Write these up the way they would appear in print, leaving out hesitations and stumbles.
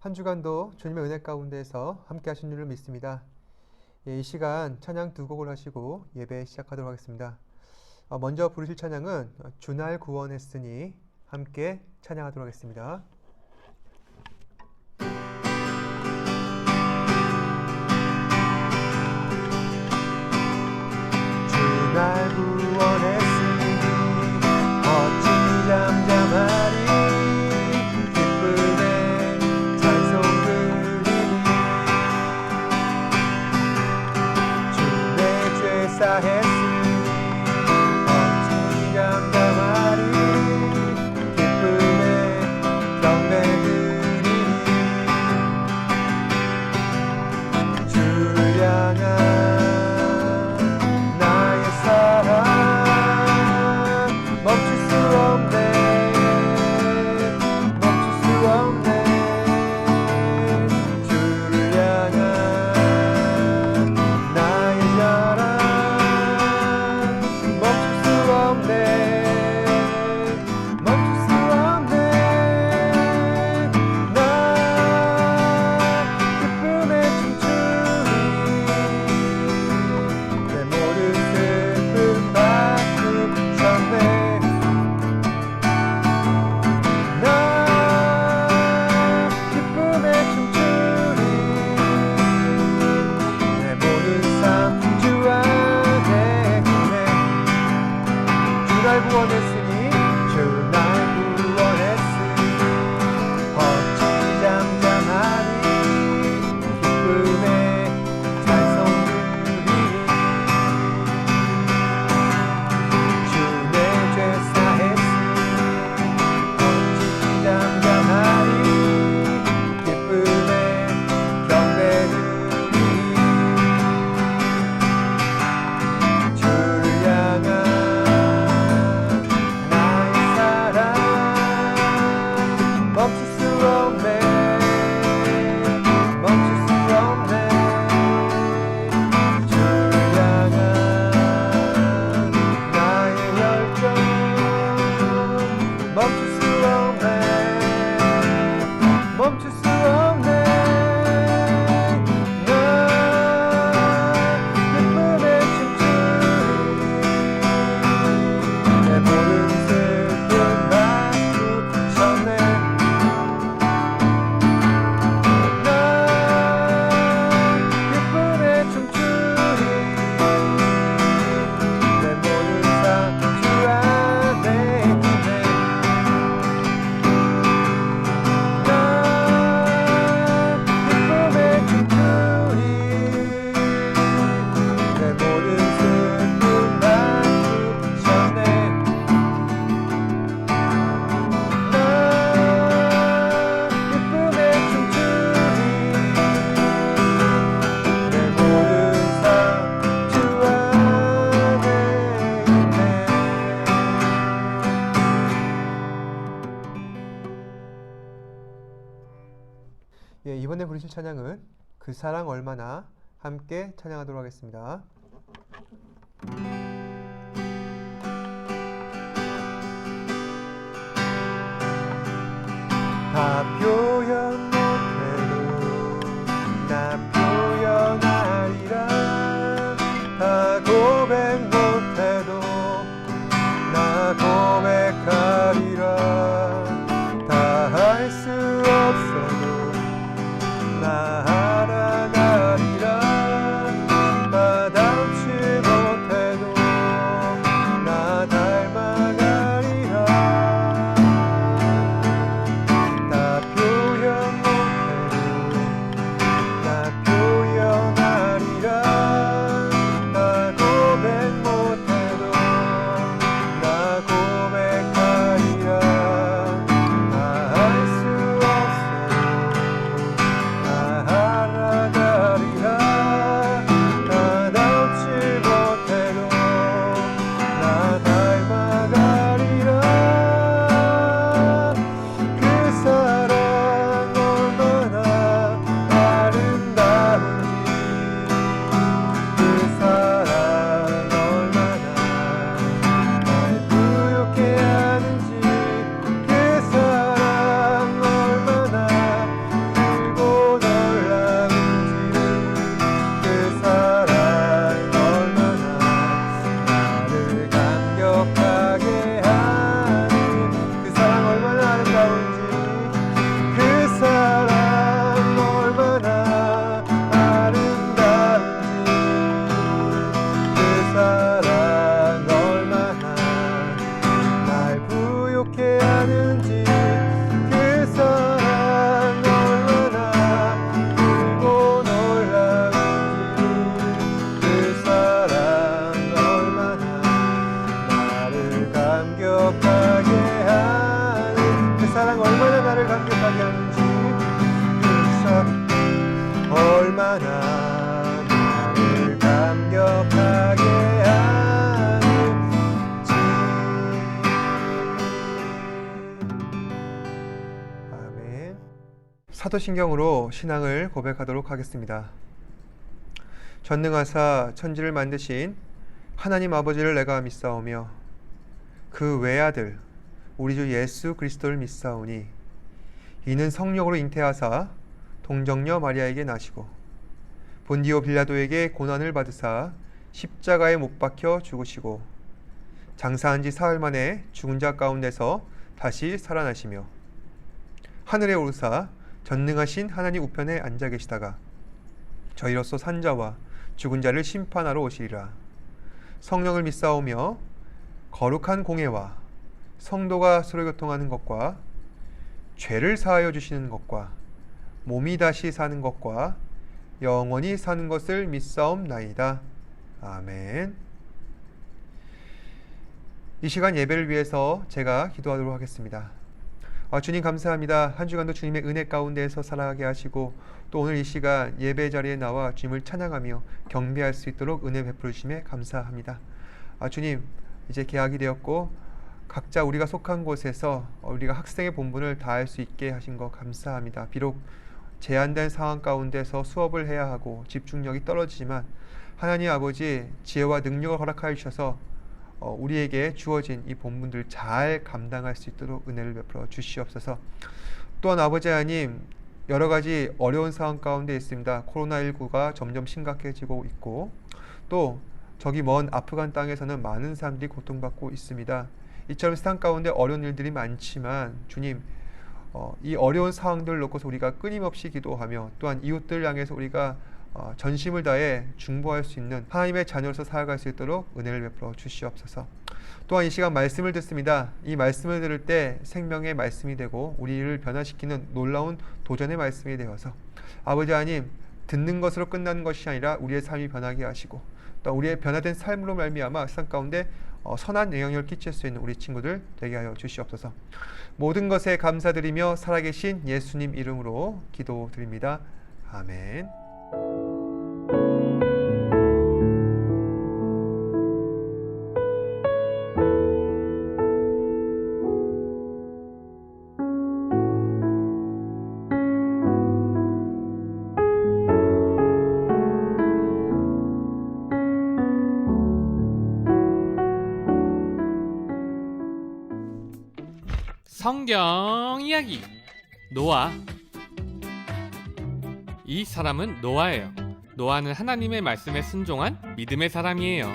한 주간도 주님의 은혜 가운데에서 함께 하신 줄을 믿습니다. 이 시간 찬양 두 곡을 하시고 예배 시작하도록 하겠습니다. 먼저 부르실 찬양은 주날 구원했으니 함께 찬양하도록 하겠습니다. 주날 구원했으니 어찌 잠잠하리 기쁨에 찬송 드리니 주 내 죄 사했으니 어찌 잠잠하리 기쁨에 경배 드리니 주를 향한 이번에 부르실 찬양은 그 사랑 얼마나 함께 찬양하도록 하겠습니다. 다 표현 못해도 나 표현하리라 다 고백 못해도 나 고백하리라 다 할 수 없어도 나 알아가리라 나 닮지 못해도 나 닮아가리라 다 사도신경으로 신앙을 고백하도록 하겠습니다. 전능하사 천지를 만드신 하나님 아버지를 내가 믿사오며 그 외아들 우리 주 예수 그리스도를 믿사오니 이는 성령으로 잉태하사 동정녀 마리아에게 나시고 본디오 빌라도에게 고난을 받으사 십자가에 못 박혀 죽으시고 장사한 지 사흘 만에 죽은 자 가운데서 다시 살아나시며 하늘에 오르사 전능하신 하나님 우편에 앉아 계시다가 저희로서 산자와 죽은 자를 심판하러 오시리라. 성령을 믿사오며 거룩한 공예와 성도가 서로 교통하는 것과 죄를 사하여 주시는 것과 몸이 다시 사는 것과 영원히 사는 것을 믿사옵나이다. 아멘. 이 시간 예배를 위해서 제가 기도하도록 하겠습니다. 주님 감사합니다. 한 주간도 주님의 은혜 가운데에서 살아가게 하시고 또 오늘 이 시간 예배 자리에 나와 주님을 찬양하며 경배할 수 있도록 은혜 베풀어 주심에 감사합니다. 주님, 이제 개학이 되었고 각자 우리가 속한 곳에서 우리가 학생의 본분을 다할 수 있게 하신 것 감사합니다. 비록 제한된 상황 가운데서 수업을 해야 하고 집중력이 떨어지지만 하나님 아버지 지혜와 능력을 허락하여 주셔서 우리에게 주어진 이 본분들을 잘 감당할 수 있도록 은혜를 베풀어 주시옵소서. 또한 아버지 하나님, 여러 가지 어려운 상황 가운데 있습니다. 코로나19가 점점 심각해지고 있고 또 저기 먼 아프간 땅에서는 많은 사람들이 고통받고 있습니다. 이처럼 세상 가운데 어려운 일들이 많지만 주님, 이 어려운 상황들을 놓고서 우리가 끊임없이 기도하며 또한 이웃들 향해서 우리가 전심을 다해 중보할 수 있는 하나님의 자녀로서 살아갈 수 있도록 은혜를 베풀어 주시옵소서. 또한 이 시간 말씀을 듣습니다. 이 말씀을 들을 때 생명의 말씀이 되고 우리를 변화시키는 놀라운 도전의 말씀이 되어서 아버지 하나님, 듣는 것으로 끝나는 것이 아니라 우리의 삶이 변하게 하시고 또 우리의 변화된 삶으로 말미암아 세상 가운데 선한 영향력을 끼칠 수 있는 우리 친구들 되게 하여 주시옵소서. 모든 것에 감사드리며 살아계신 예수님 이름으로 기도드립니다. 아멘. 성경 이야기 노아. 이 사람은 노아예요. 노아는 하나님의 말씀에 순종한 믿음의 사람이에요.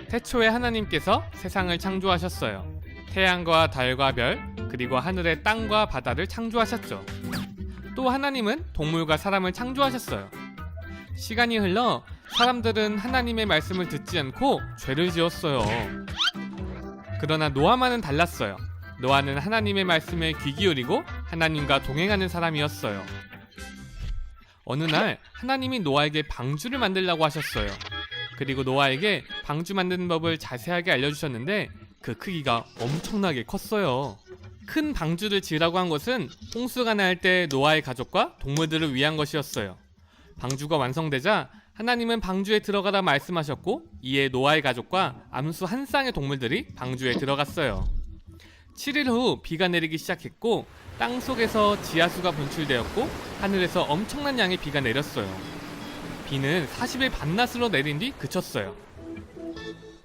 태초에 하나님께서 세상을 창조하셨어요. 태양과 달과 별, 그리고 하늘의 땅과 바다를 창조하셨죠. 또 하나님은 동물과 사람을 창조하셨어요. 시간이 흘러 사람들은 하나님의 말씀을 듣지 않고 죄를 지었어요. 그러나 노아만은 달랐어요. 노아는 하나님의 말씀에 귀 기울이고 하나님과 동행하는 사람이었어요. 어느 날 하나님이 노아에게 방주를 만들라고 하셨어요. 그리고 노아에게 방주 만드는 법을 자세하게 알려주셨는데 그 크기가 엄청나게 컸어요. 큰 방주를 지으라고 한 것은 홍수가 날 때 노아의 가족과 동물들을 위한 것이었어요. 방주가 완성되자 하나님은 방주에 들어가라 말씀하셨고 이에 노아의 가족과 암수 한 쌍의 동물들이 방주에 들어갔어요. 7일 후 비가 내리기 시작했고 땅속에서 지하수가 분출되었고 하늘에서 엄청난 양의 비가 내렸어요. 비는 40일 반나절로 내린 뒤 그쳤어요.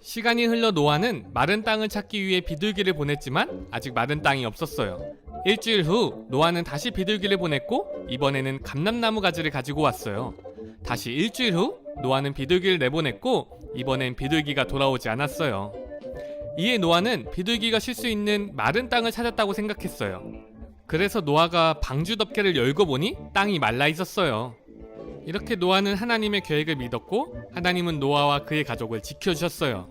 시간이 흘러 노아는 마른 땅을 찾기 위해 비둘기를 보냈지만 아직 마른 땅이 없었어요. 일주일 후 노아는 다시 비둘기를 보냈고 이번에는 감람나무 가지를 가지고 왔어요. 다시 일주일 후 노아는 비둘기를 내보냈고 이번엔 비둘기가 돌아오지 않았어요. 이에 노아는 비둘기가 쉴 수 있는 마른 땅을 찾았다고 생각했어요. 그래서 노아가 방주 덮개를 열고 보니 땅이 말라 있었어요. 이렇게 노아는 하나님의 계획을 믿었고 하나님은 노아와 그의 가족을 지켜주셨어요.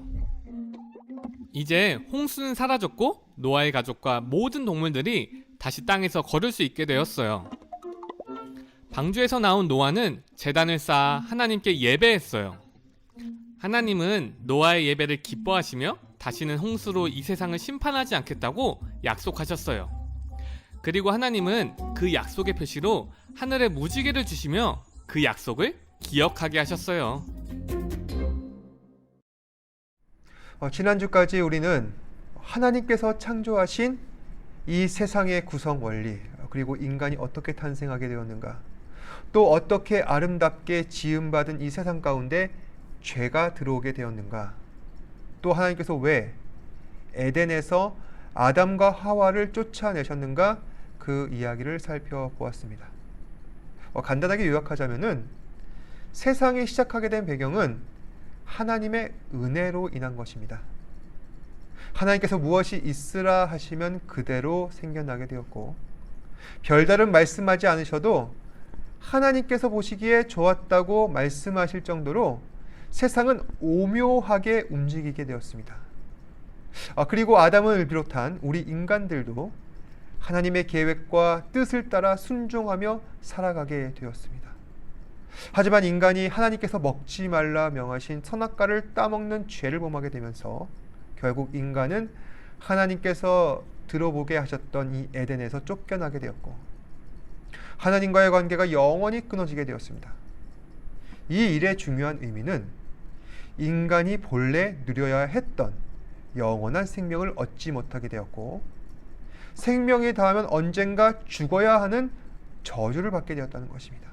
이제 홍수는 사라졌고 노아의 가족과 모든 동물들이 다시 땅에서 걸을 수 있게 되었어요. 방주에서 나온 노아는 제단을 쌓아 하나님께 예배했어요. 하나님은 노아의 예배를 기뻐하시며 다시는 홍수로 이 세상을 심판하지 않겠다고 약속하셨어요. 그리고 하나님은 그 약속의 표시로 하늘에 무지개를 주시며 그 약속을 기억하게 하셨어요. 지난주까지 우리는 하나님께서 창조하신 이 세상의 구성 원리, 그리고 인간이 어떻게 탄생하게 되었는가, 또 어떻게 아름답게 지음받은 이 세상 가운데 죄가 들어오게 되었는가, 또 하나님께서 왜 에덴에서 아담과 하와를 쫓아내셨는가, 그 이야기를 살펴보았습니다. 간단하게 요약하자면은 세상이 시작하게 된 배경은 하나님의 은혜로 인한 것입니다. 하나님께서 무엇이 있으라 하시면 그대로 생겨나게 되었고, 별다른 말씀하지 않으셔도 하나님께서 보시기에 좋았다고 말씀하실 정도로 세상은 오묘하게 움직이게 되었습니다. 그리고 아담을 비롯한 우리 인간들도 하나님의 계획과 뜻을 따라 순종하며 살아가게 되었습니다. 하지만 인간이 하나님께서 먹지 말라 명하신 선악과를 따먹는 죄를 범하게 되면서 결국 인간은 하나님께서 들어보게 하셨던 이 에덴에서 쫓겨나게 되었고, 하나님과의 관계가 영원히 끊어지게 되었습니다. 이 일의 중요한 의미는 인간이 본래 누려야 했던 영원한 생명을 얻지 못하게 되었고, 생명이 닿으면 언젠가 죽어야 하는 저주를 받게 되었다는 것입니다.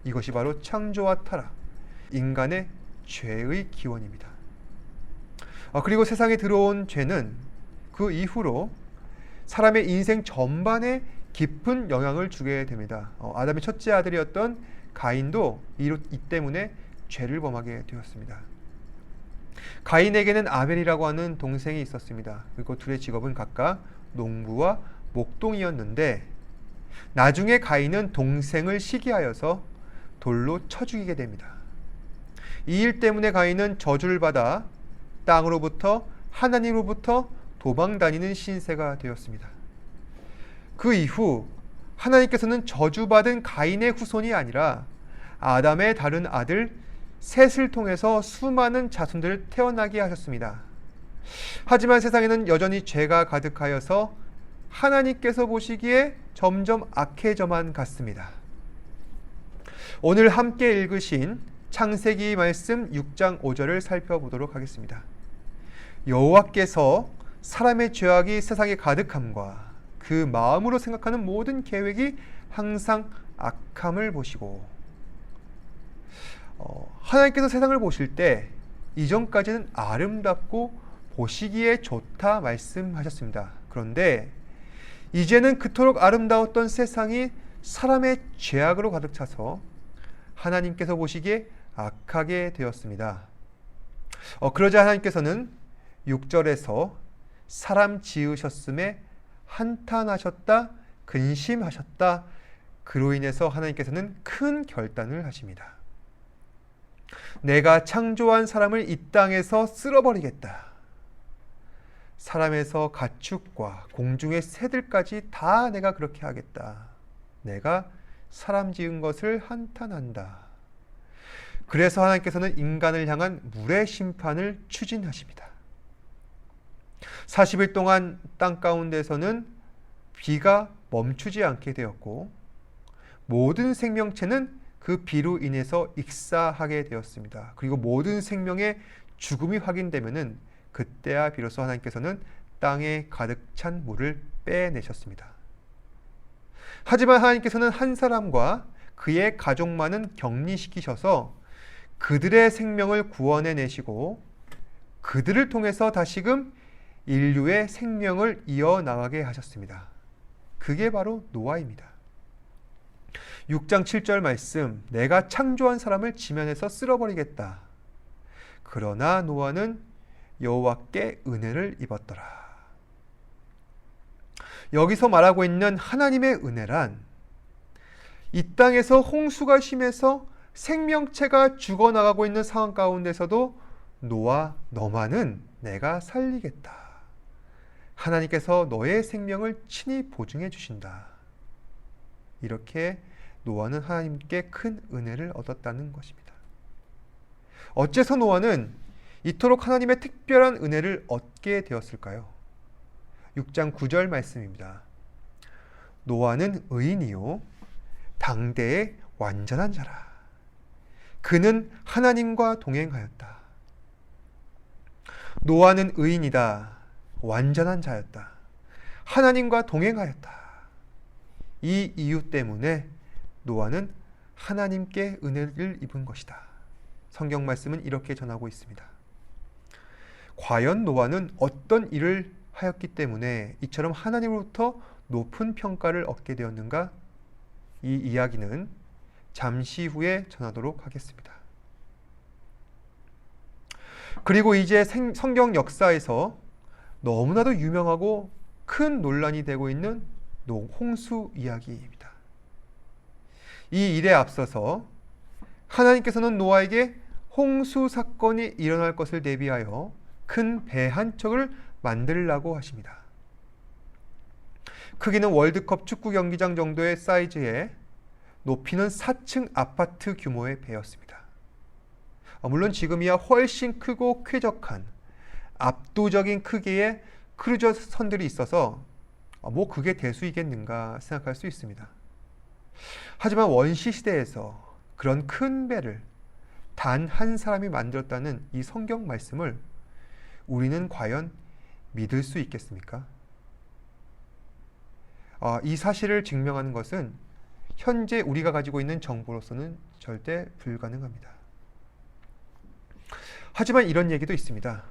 이것이 바로 창조와 타락, 인간의 죄의 기원입니다. 그리고 세상에 들어온 죄는 그 이후로 사람의 인생 전반에 깊은 영향을 주게 됩니다. 아담의 첫째 아들이었던 가인도 이 때문에 죄를 범하게 되었습니다. 가인에게는 아벨이라고 하는 동생이 있었습니다. 그리고 둘의 직업은 각각 농부와 목동이었는데, 나중에 가인은 동생을 시기하여서 돌로 쳐 죽이게 됩니다. 이 일 때문에 가인은 저주를 받아 땅으로부터 하나님으로부터 도망다니는 신세가 되었습니다. 그 이후 하나님께서는 저주받은 가인의 후손이 아니라 아담의 다른 아들 셋을 통해서 수많은 자손들을 태어나게 하셨습니다. 하지만 세상에는 여전히 죄가 가득하여서 하나님께서 보시기에 점점 악해져만 갔습니다. 오늘 함께 읽으신 창세기 말씀 6장 5절을 살펴보도록 하겠습니다. 여호와께서 사람의 죄악이 세상에 가득함과 그 마음으로 생각하는 모든 계획이 항상 악함을 보시고, 하나님께서 세상을 보실 때 이전까지는 아름답고 보시기에 좋다 말씀하셨습니다. 그런데 이제는 그토록 아름다웠던 세상이 사람의 죄악으로 가득 차서 하나님께서 보시기에 악하게 되었습니다. 그러자 하나님께서는 6절에서 사람 지으셨음에 한탄하셨다, 근심하셨다. 그로 인해서 하나님께서는 큰 결단을 하십니다. 내가 창조한 사람을 이 땅에서 쓸어버리겠다. 사람에서 가축과 공중의 새들까지 다 내가 그렇게 하겠다. 내가 사람 지은 것을 한탄한다. 그래서 하나님께서는 인간을 향한 물의 심판을 추진하십니다. 40일 동안 땅 가운데서는 비가 멈추지 않게 되었고, 모든 생명체는 그 비로 인해서 익사하게 되었습니다. 그리고 모든 생명의 죽음이 확인되면은 그때야 비로소 하나님께서는 땅에 가득 찬 물을 빼내셨습니다. 하지만 하나님께서는 한 사람과 그의 가족만은 격리시키셔서 그들의 생명을 구원해내시고, 그들을 통해서 다시금 인류의 생명을 이어나가게 하셨습니다. 그게 바로 노아입니다. 6장 7절 말씀, 내가 창조한 사람을 지면에서 쓸어버리겠다. 그러나 노아는 여호와께 은혜를 입었더라. 여기서 말하고 있는 하나님의 은혜란, 이 땅에서 홍수가 심해서 생명체가 죽어나가고 있는 상황 가운데서도 노아, 너만은 내가 살리겠다. 하나님께서 너의 생명을 친히 보증해 주신다. 이렇게 노아는 하나님께 큰 은혜를 얻었다는 것입니다. 어째서 노아는 이토록 하나님의 특별한 은혜를 얻게 되었을까요? 6장 9절 말씀입니다. 노아는 의인이요 당대의 완전한 자라. 그는 하나님과 동행하였다. 노아는 의인이다. 완전한 자였다. 하나님과 동행하였다. 이 이유 때문에 노아는 하나님께 은혜를 입은 것이다. 성경 말씀은 이렇게 전하고 있습니다. 과연 노아는 어떤 일을 하였기 때문에 이처럼 하나님으로부터 높은 평가를 얻게 되었는가? 이 이야기는 잠시 후에 전하도록 하겠습니다. 그리고 이제 성경 역사에서 너무나도 유명하고 큰 논란이 되고 있는 홍수 이야기입니다. 이 일에 앞서서 하나님께서는 노아에게 홍수 사건이 일어날 것을 대비하여 큰 배 한 척을 만들라고 하십니다. 크기는 월드컵 축구 경기장 정도의 사이즈에 높이는 4층 아파트 규모의 배였습니다. 물론 지금이야 훨씬 크고 쾌적한 압도적인 크기의 크루저 선들이 있어서 그게 대수이겠는가 생각할 수 있습니다. 하지만 원시 시대에서 그런 큰 배를 단 한 사람이 만들었다는 이 성경 말씀을 우리는 과연 믿을 수 있겠습니까? 이 사실을 증명하는 것은 현재 우리가 가지고 있는 정보로서는 절대 불가능합니다. 하지만 이런 얘기도 있습니다.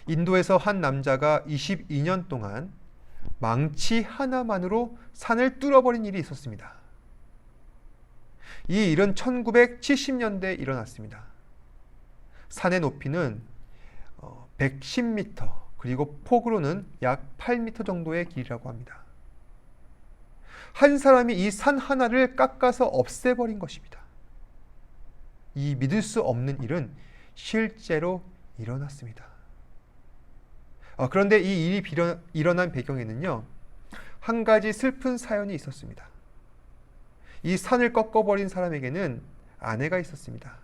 인도에서 한 남자가 22년 동안 망치 하나만으로 산을 뚫어버린 일이 있었습니다. 이 일은 1970년대에 일어났습니다. 산의 높이는 110m, 그리고 폭으로는 약 8m 정도의 길이라고 합니다. 한 사람이 이 산 하나를 깎아서 없애버린 것입니다. 이 믿을 수 없는 일은 실제로 일어났습니다. 그런데 이 일이 일어난 배경에는요, 한 가지 슬픈 사연이 있었습니다. 이 산을 꺾어버린 사람에게는 아내가 있었습니다.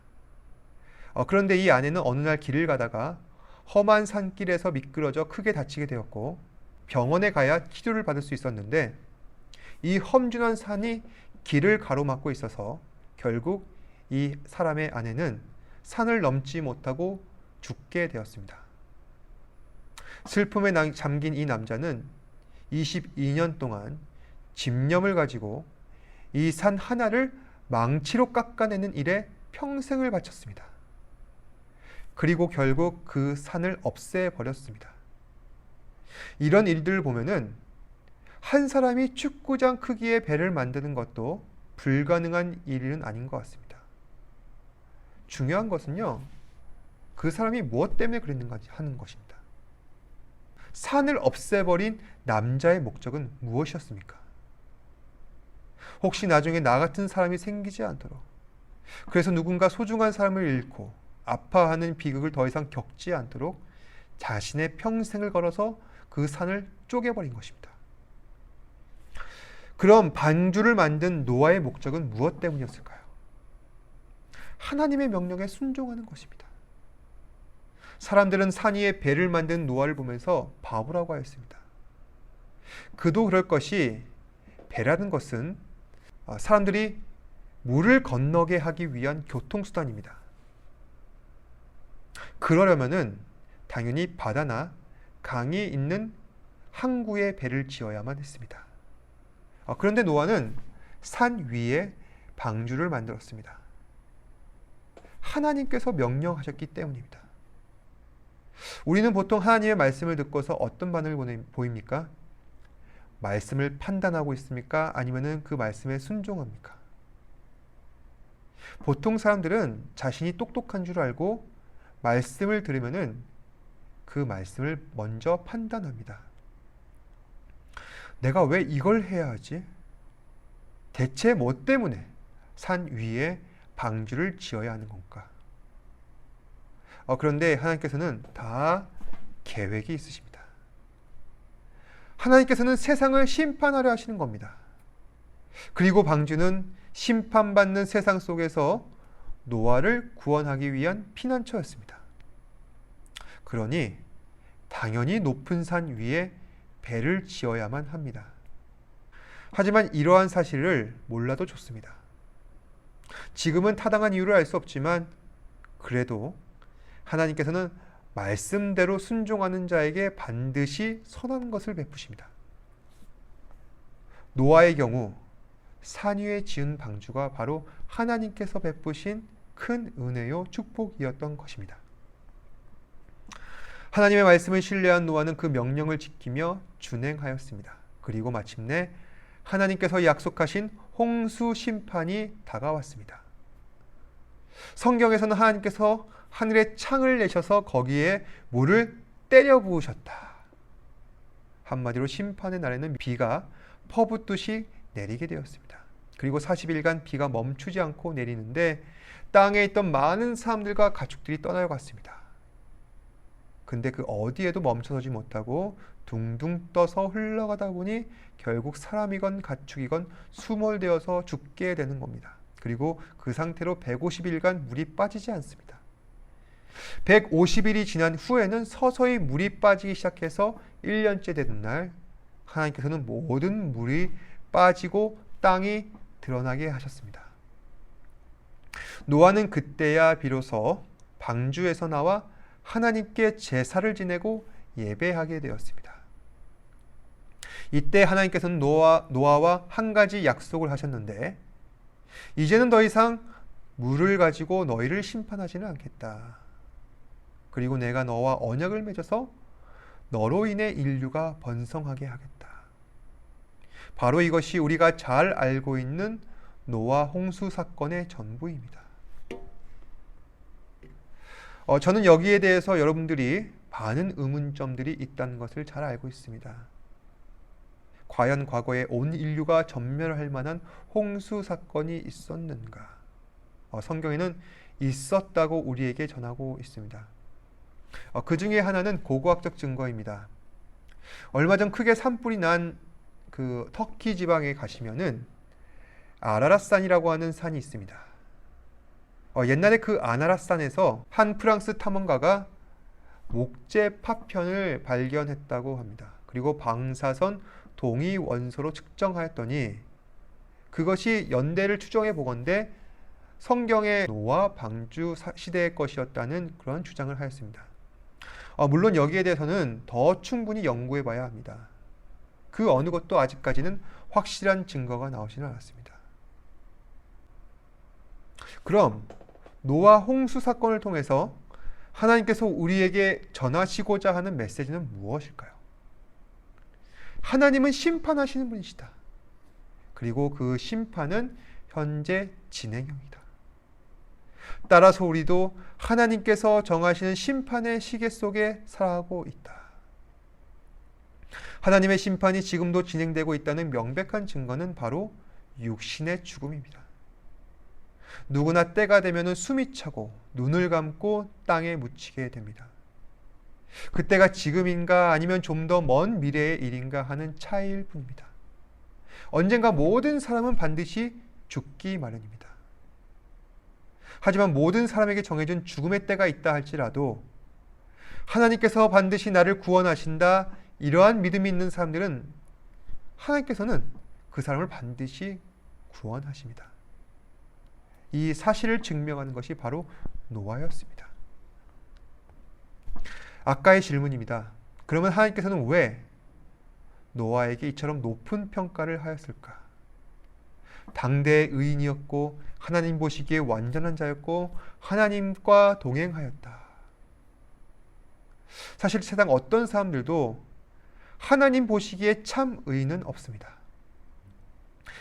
그런데 이 아내는 어느 날 길을 가다가 험한 산길에서 미끄러져 크게 다치게 되었고 병원에 가야 치료를 받을 수 있었는데 이 험준한 산이 길을 가로막고 있어서 결국 이 사람의 아내는 산을 넘지 못하고 죽게 되었습니다. 슬픔에 잠긴 이 남자는 22년 동안 집념을 가지고 이 산 하나를 망치로 깎아내는 일에 평생을 바쳤습니다. 그리고 결국 그 산을 없애버렸습니다. 이런 일들을 보면은 한 사람이 축구장 크기의 배를 만드는 것도 불가능한 일은 아닌 것 같습니다. 중요한 것은요, 그 사람이 무엇 때문에 그랬는가 하는 것입니다. 산을 없애버린 남자의 목적은 무엇이었습니까? 혹시 나중에 나 같은 사람이 생기지 않도록, 그래서 누군가 소중한 사람을 잃고 아파하는 비극을 더 이상 겪지 않도록 자신의 평생을 걸어서 그 산을 쪼개버린 것입니다. 그럼 방주를 만든 노아의 목적은 무엇 때문이었을까요? 하나님의 명령에 순종하는 것입니다. 사람들은 산 위에 배를 만든 노아를 보면서 바보라고 하였습니다. 그도 그럴 것이, 배라는 것은 사람들이 물을 건너게 하기 위한 교통수단입니다. 그러려면은 당연히 바다나 강이 있는 항구에 배를 지어야만 했습니다. 그런데 노아는 산 위에 방주를 만들었습니다. 하나님께서 명령하셨기 때문입니다. 우리는 보통 하나님의 말씀을 듣고서 어떤 반응을 보입니까? 말씀을 판단하고 있습니까? 아니면 그 말씀에 순종합니까? 보통 사람들은 자신이 똑똑한 줄 알고 말씀을 들으면은 그 말씀을 먼저 판단합니다. 내가 왜 이걸 해야 하지? 대체 뭐 때문에 산 위에 방주를 지어야 하는 건가? 그런데 하나님께서는 다 계획이 있으십니다. 하나님께서는 세상을 심판하려 하시는 겁니다. 그리고 방주는 심판받는 세상 속에서 노아를 구원하기 위한 피난처였습니다. 그러니 당연히 높은 산 위에 배를 지어야만 합니다. 하지만 이러한 사실을 몰라도 좋습니다. 지금은 타당한 이유를 알 수 없지만 그래도 하나님께서는 말씀대로 순종하는 자에게 반드시 선한 것을 베푸십니다. 노아의 경우 산 위에 지은 방주가 바로 하나님께서 베푸신 큰 은혜요 축복이었던 것입니다. 하나님의 말씀을 신뢰한 노아는 그 명령을 지키며 준행하였습니다. 그리고 마침내 하나님께서 약속하신 홍수 심판이 다가왔습니다. 성경에서는 하나님께서 하늘에 창을 내셔서 거기에 물을 때려 부으셨다. 한마디로 심판의 날에는 비가 퍼붓듯이 내리게 되었습니다. 그리고 40일간 비가 멈추지 않고 내리는데 땅에 있던 많은 사람들과 가축들이 떠나갔습니다. 근데 그 어디에도 멈춰서지 못하고 둥둥 떠서 흘러가다 보니 결국 사람이건 가축이건 수몰되어서 죽게 되는 겁니다. 그리고 그 상태로 150일간 물이 빠지지 않습니다. 150일이 지난 후에는 서서히 물이 빠지기 시작해서 1년째 되는 날 하나님께서는 모든 물이 빠지고 땅이 드러나게 하셨습니다. 노아는 그때야 비로소 방주에서 나와 하나님께 제사를 지내고 예배하게 되었습니다. 이때 하나님께서는 노아와 한 가지 약속을 하셨는데 이제는 더 이상 물을 가지고 너희를 심판하지는 않겠다. 그리고 내가 너와 언약을 맺어서 너로 인해 인류가 번성하게 하겠다. 바로 이것이 우리가 잘 알고 있는 노아 홍수 사건의 전부입니다. 저는 여기에 대해서 여러분들이 많은 의문점들이 있다는 것을 잘 알고 있습니다. 과연 과거에 온 인류가 전멸할 만한 홍수 사건이 있었는가? 성경에는 있었다고 우리에게 전하고 있습니다. 그 중에 하나는 고고학적 증거입니다. 얼마 전 크게 산불이 난 그 터키 지방에 가시면은 아라랏산이라고 하는 산이 있습니다. 옛날에 그 아라랏산에서 한 프랑스 탐험가가 목재 파편을 발견했다고 합니다. 그리고 방사선 동위 원소로 측정하였더니 그것이 연대를 추정해 보건대 성경의 노아 방주 시대의 것이었다는 그런 주장을 하였습니다. 물론 여기에 대해서는 더 충분히 연구해 봐야 합니다. 그 어느 것도 아직까지는 확실한 증거가 나오지는 않았습니다. 그럼 노아 홍수 사건을 통해서 하나님께서 우리에게 전하시고자 하는 메시지는 무엇일까요? 하나님은 심판하시는 분이시다. 그리고 그 심판은 현재 진행형이다. 따라서 우리도 하나님께서 정하시는 심판의 시계 속에 살아가고 있다. 하나님의 심판이 지금도 진행되고 있다는 명백한 증거는 바로 육신의 죽음입니다. 누구나 때가 되면 숨이 차고 눈을 감고 땅에 묻히게 됩니다. 그때가 지금인가 아니면 좀 더 먼 미래의 일인가 하는 차이일 뿐입니다. 언젠가 모든 사람은 반드시 죽기 마련입니다. 하지만 모든 사람에게 정해진 죽음의 때가 있다 할지라도 하나님께서 반드시 나를 구원하신다, 이러한 믿음이 있는 사람들은 하나님께서는 그 사람을 반드시 구원하십니다. 이 사실을 증명하는 것이 바로 노아였습니다. 아까의 질문입니다. 그러면 하나님께서는 왜 노아에게 이처럼 높은 평가를 하였을까? 당대의 의인이었고 하나님 보시기에 완전한 자였고 하나님과 동행하였다. 사실 세상 어떤 사람들도 하나님 보시기에 참 의인은 없습니다.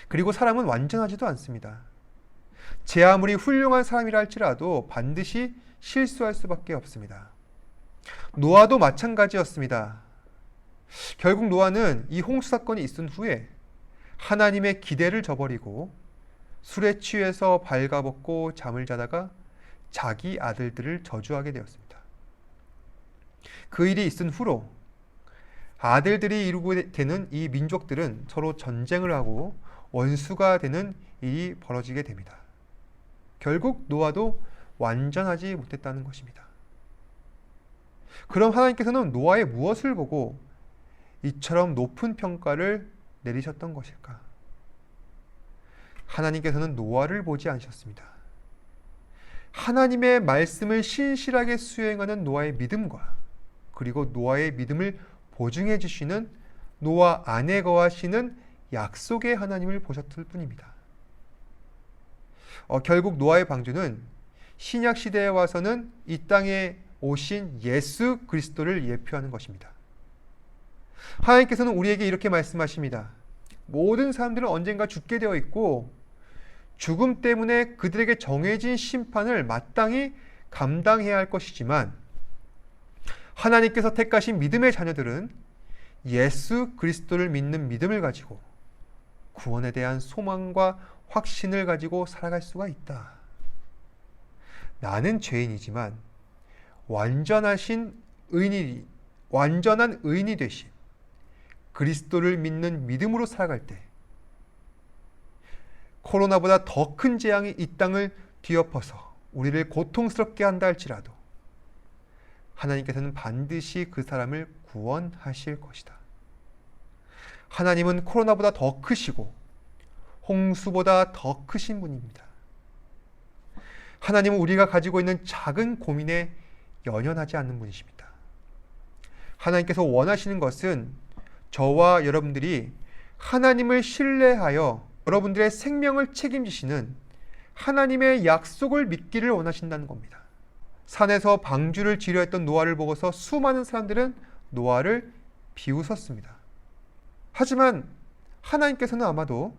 그리고 사람은 완전하지도 않습니다. 제 아무리 훌륭한 사람이라 할지라도 반드시 실수할 수밖에 없습니다. 노아도 마찬가지였습니다. 결국 노아는 이 홍수 사건이 있은 후에 하나님의 기대를 저버리고 술에 취해서 발가벗고 잠을 자다가 자기 아들들을 저주하게 되었습니다. 그 일이 있은 후로 아들들이 이루게 되는 이 민족들은 서로 전쟁을 하고 원수가 되는 일이 벌어지게 됩니다. 결국 노아도 완전하지 못했다는 것입니다. 그럼 하나님께서는 노아의 무엇을 보고 이처럼 높은 평가를 내리셨던 것일까? 하나님께서는 노아를 보지 않으셨습니다. 하나님의 말씀을 신실하게 수행하는 노아의 믿음과 그리고 노아의 믿음을 보증해 주시는 노아 안에 거하시는 약속의 하나님을 보셨을 뿐입니다. 결국 노아의 방주는 신약 시대에 와서는 이 땅에 오신 예수 그리스도를 예표하는 것입니다. 하나님께서는 우리에게 이렇게 말씀하십니다. 모든 사람들은 언젠가 죽게 되어 있고 죽음 때문에 그들에게 정해진 심판을 마땅히 감당해야 할 것이지만 하나님께서 택하신 믿음의 자녀들은 예수 그리스도를 믿는 믿음을 가지고 구원에 대한 소망과 확신을 가지고 살아갈 수가 있다. 나는 죄인이지만 완전한 의인이 되신 그리스도를 믿는 믿음으로 살아갈 때 코로나보다 더 큰 재앙이 이 땅을 뒤엎어서 우리를 고통스럽게 한다 할지라도 하나님께서는 반드시 그 사람을 구원하실 것이다. 하나님은 코로나보다 더 크시고 홍수보다 더 크신 분입니다. 하나님은 우리가 가지고 있는 작은 고민에 연연하지 않는 분이십니다. 하나님께서 원하시는 것은 저와 여러분들이 하나님을 신뢰하여 여러분들의 생명을 책임지시는 하나님의 약속을 믿기를 원하신다는 겁니다. 산에서 방주를 지려 했던 노아를 보고서 수많은 사람들은 노아를 비웃었습니다. 하지만 하나님께서는 아마도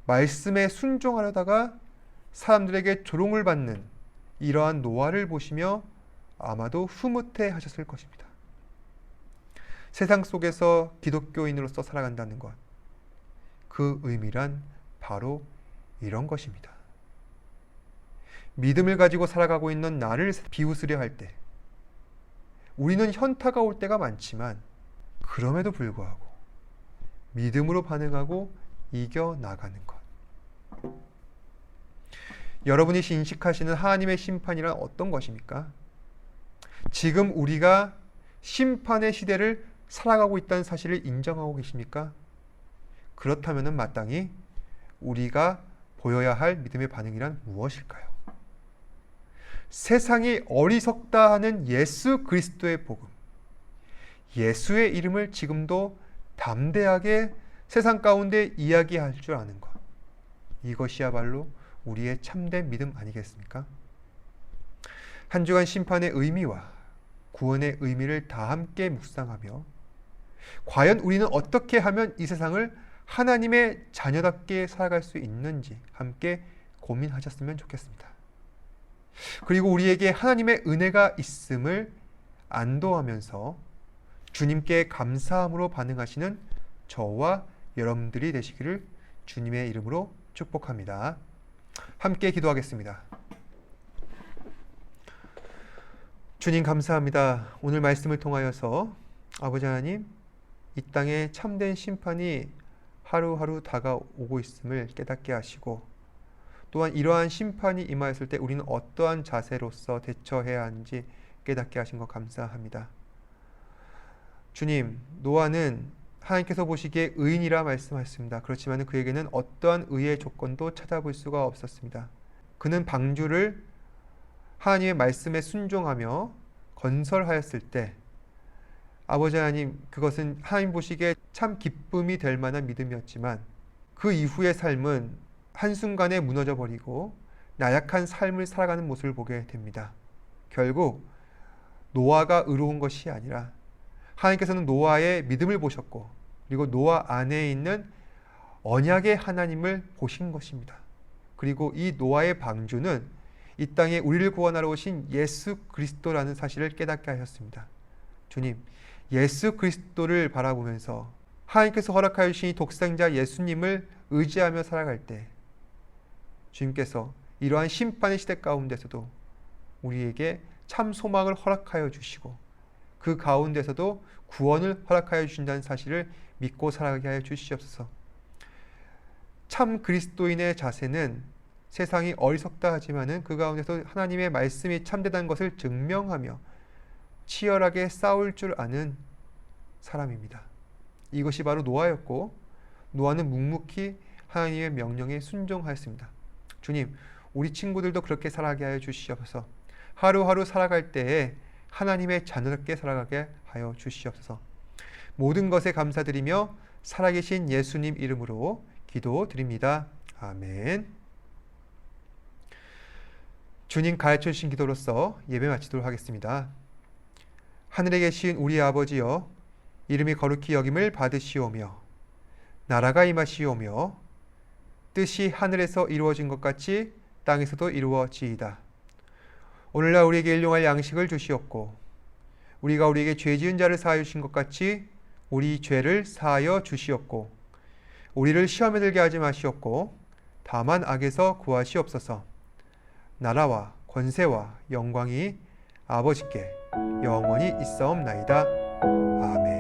말씀에 순종하려다가 사람들에게 조롱을 받는 이러한 노아를 보시며 아마도 흐뭇해 하셨을 것입니다. 세상 속에서 기독교인으로서 살아간다는 것, 그 의미란 바로 이런 것입니다. 믿음을 가지고 살아가고 있는 나를 비웃으려 할 때 우리는 현타가 올 때가 많지만 그럼에도 불구하고 믿음으로 반응하고 이겨나가는 것. 여러분이 인식하시는 하나님의 심판이란 어떤 것입니까? 지금 우리가 심판의 시대를 살아가고 있다는 사실을 인정하고 계십니까? 그렇다면 마땅히 우리가 보여야 할 믿음의 반응이란 무엇일까요? 세상이 어리석다 하는 예수 그리스도의 복음, 예수의 이름을 지금도 담대하게 세상 가운데 이야기할 줄 아는 것, 이것이야말로 우리의 참된 믿음 아니겠습니까? 한 주간 심판의 의미와 구원의 의미를 다 함께 묵상하며 과연 우리는 어떻게 하면 이 세상을 하나님의 자녀답게 살아갈 수 있는지 함께 고민하셨으면 좋겠습니다. 그리고 우리에게 하나님의 은혜가 있음을 안도하면서 주님께 감사함으로 반응하시는 저와 여러분들이 되시기를 주님의 이름으로 축복합니다. 함께 기도하겠습니다. 주님 감사합니다. 오늘 말씀을 통하여서 아버지 하나님, 이 땅에 참된 심판이 하루하루 다가오고 있음을 깨닫게 하시고 또한 이러한 심판이 임하였을 때 우리는 어떠한 자세로서 대처해야 하는지 깨닫게 하신 것 감사합니다. 주님, 노아는 하나님께서 보시기에 의인이라 말씀하셨습니다. 그렇지만 그에게는 어떠한 의의 조건도 찾아볼 수가 없었습니다. 그는 방주를 하나님의 말씀에 순종하며 건설하였을 때 아버지 하나님, 그것은 하나님 보시기에 참 기쁨이 될 만한 믿음이었지만 그 이후의 삶은 한순간에 무너져 버리고 나약한 삶을 살아가는 모습을 보게 됩니다. 결국 노아가 의로운 것이 아니라 하나님께서는 노아의 믿음을 보셨고 그리고 노아 안에 있는 언약의 하나님을 보신 것입니다. 그리고 이 노아의 방주는 이 땅에 우리를 구원하러 오신 예수 그리스도라는 사실을 깨닫게 하셨습니다. 주님, 예수 그리스도를 바라보면서 하나님께서 허락하여 주신 이 독생자 예수님을 의지하며 살아갈 때 주님께서 이러한 심판의 시대 가운데서도 우리에게 참 소망을 허락하여 주시고 그 가운데서도 구원을 허락하여 주신다는 사실을 믿고 살아가게 하여 주시옵소서. 참 그리스도인의 자세는 세상이 어리석다 하지만은 그 가운데서 하나님의 말씀이 참되다는 것을 증명하며 치열하게 싸울 줄 아는 사람입니다. 이것이 바로 노아였고 노아는 묵묵히 하나님의 명령에 순종하였습니다. 주님, 우리 친구들도 그렇게 살아가게 하여 주시옵소서. 하루하루 살아갈 때에 하나님의 자녀답게 살아가게 하여 주시옵소서. 모든 것에 감사드리며 살아계신 예수님 이름으로 기도드립니다. 아멘. 주님 가르쳐 주신 기도로서 예배 마치도록 하겠습니다. 하늘에 계신 우리 아버지여, 이름이 거룩히 여김을 받으시오며 나라가 임하시오며 뜻이 하늘에서 이루어진 것 같이 땅에서도 이루어지이다. 오늘날 우리에게 일용할 양식을 주시옵고 우리가 우리에게 죄 지은 자를 사하여 주신 것 같이 우리 죄를 사하여 주시옵고 우리를 시험에 들게 하지 마시옵고 다만 악에서 구하시옵소서. 나라와 권세와 영광이 아버지께 영원히 있사옵나이다. 아멘.